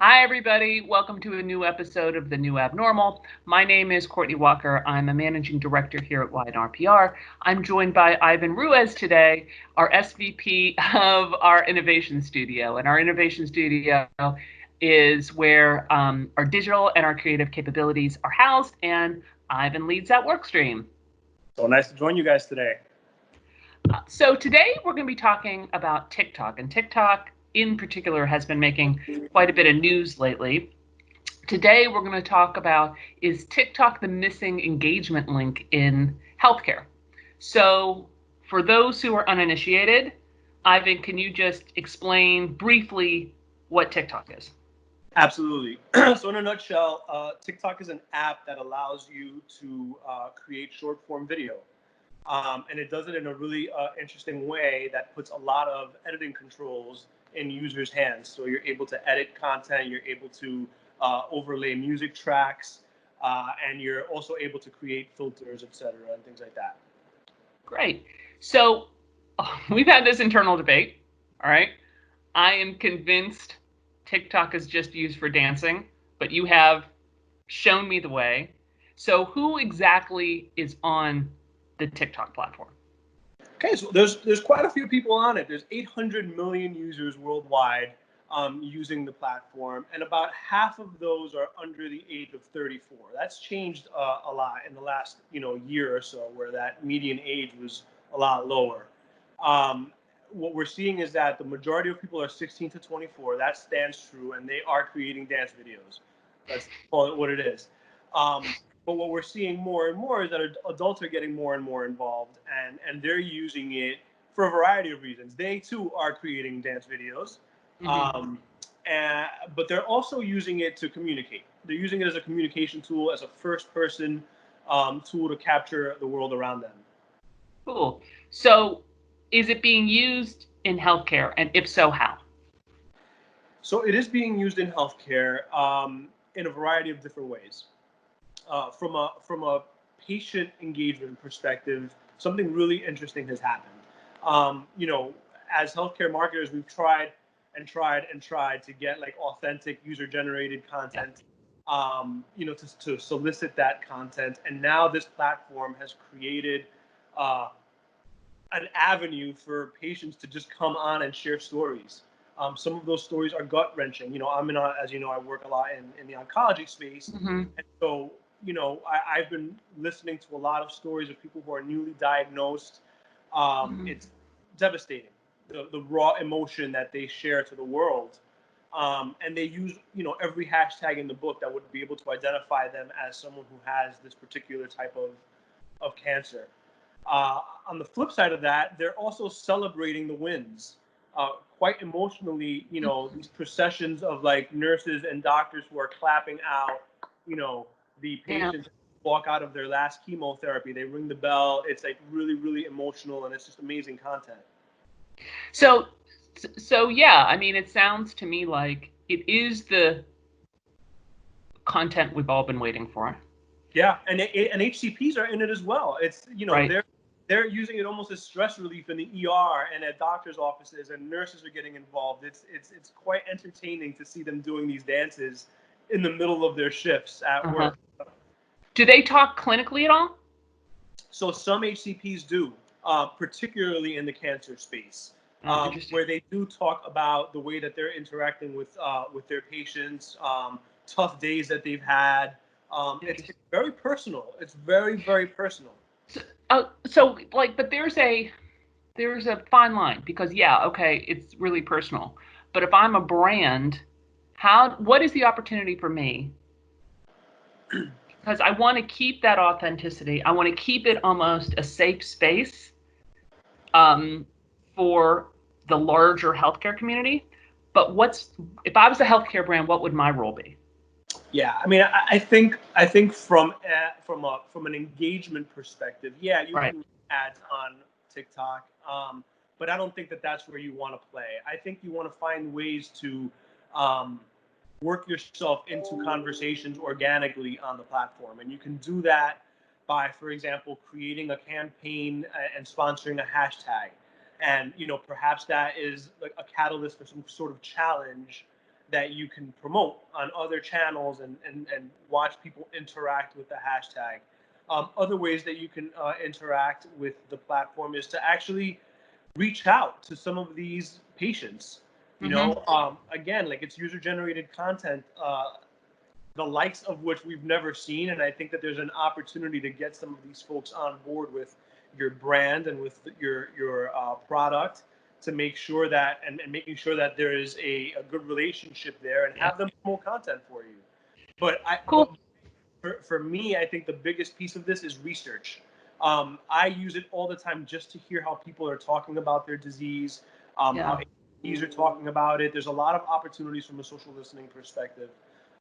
Hi, everybody. Welcome to a new episode of The New Abnormal. My name is Courtney Walker. I'm a managing director here at YNRPR. I'm joined by Ivan Ruiz today, our SVP of our innovation studio. And our innovation studio is where our digital and our creative capabilities are housed, and Ivan leads that work stream. So nice to join you guys today. So today we're going to be talking about TikTok, and TikTok in particular has been making quite a bit of news lately. Today we're going to talk about, is TikTok the missing engagement link in healthcare? So for those who are uninitiated, Ivan, can you just explain briefly what TikTok is? Absolutely. So in a nutshell, TikTok is an app that allows you to create short form video. And it does it in a really interesting way that puts a lot of editing controls in users' hands. So you're able to edit content, you're able to overlay music tracks, and you're also able to create filters, etc., and things like that. Great. So we've had this internal debate. All right. I am convinced TikTok is just used for dancing, but you have shown me the way. So who exactly is on the TikTok platform? Okay, so there's quite a few people on it. There's 800 million users worldwide using the platform, and about half of those are under the age of 34. That's changed a lot in the last year or so, where that median age was a lot lower. What we're seeing is that the majority of people are 16 to 24. That stands true, and they are creating dance videos. Let's call it what it is. But what we're seeing more and more is that adults are getting more and more involved, and they're using it for a variety of reasons. They too are creating dance videos, Mm-hmm. um, but they're also using it to communicate. They're using it as a communication tool, as a first-person tool to capture the world around them. Cool. So is it being used in healthcare? And if so, how? So it is being used in healthcare in a variety of different ways. From a patient engagement perspective, something really interesting has happened. As healthcare marketers, we've tried and tried and tried to get like authentic user-generated Yeah. content, to solicit that content, and now this platform has created uh, an avenue for patients to just come on and share stories. Some of those stories are gut wrenching. As you know, I work a lot in the oncology space, Mm-hmm. and so I've been listening to a lot of stories of people who are newly diagnosed. Mm-hmm. It's devastating, the raw emotion that they share to the world, and they use every hashtag in the book that would be able to identify them as someone who has this particular type of cancer. On the flip side of that, they're also celebrating the wins. Quite emotionally, these processions of like nurses and doctors who are clapping out, the Yeah. patients walk out of their last chemotherapy. They ring the bell. It's like really, really emotional, and it's just amazing content. So, so yeah, I mean, it sounds to me like it is the content we've all been waiting for, Yeah, and HCPs are in it as well. It's right? they're using it almost as stress relief in the ER and at doctors' offices, and nurses are getting involved. It's quite entertaining to see them doing these dances in the middle of their shifts at Uh-huh. work. Do they talk clinically at all? So some HCPs do, particularly in the cancer space, Interesting. where they do talk about the way that they're interacting with their patients, tough days that they've had. It's Interesting. very personal. It's very, very personal. So like, but there's a fine line because yeah, okay, it's really personal. But if I'm a brand, what is the opportunity for me? Because I want to keep that authenticity. I want to keep it almost a safe space um, for the larger healthcare community. But if I was a healthcare brand, what would my role be? Yeah, I mean, I think from an engagement perspective, yeah, you Right. can run ads on TikTok, but I don't think that that's where you want to play. I think you want to find ways to um, work yourself into conversations organically on the platform, and you can do that by, for example, creating a campaign and sponsoring a hashtag, and perhaps that is like a catalyst for some sort of challenge that you can promote on other channels and watch people interact with the hashtag. Other ways that you can interact with the platform is to actually reach out to some of these patients. Mm-hmm. Again, like, it's user generated content, the likes of which we've never seen, and I think that there's an opportunity to get some of these folks on board with your brand and with your product, to make sure that and making sure that there is a good relationship there, and Yeah. have them promote content for you. But Cool. for me, I think the biggest piece of this is research. I use it all the time just to hear how people are talking about their disease, how Yeah. APs are talking about it. There's a lot of opportunities from a social listening perspective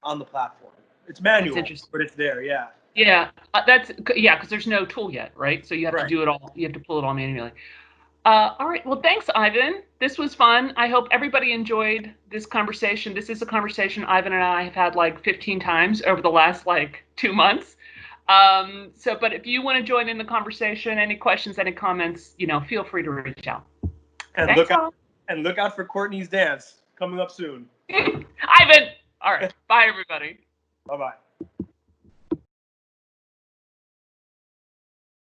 on the platform. It's That's manual, interesting. but it's there. Yeah. Yeah, because there's no tool yet, right? So you have to Right. do it all. You have to pull it all manually. All right. Well, thanks, Ivan. This was fun. I hope everybody enjoyed this conversation. This is a conversation Ivan and I have had like 15 times over the last like 2 months. But if you want to join in the conversation, any questions, any comments, feel free to reach out. And Thanks, look out all. and look out for Courtney's dance coming up soon. Ivan. All right. Bye, everybody. Bye bye.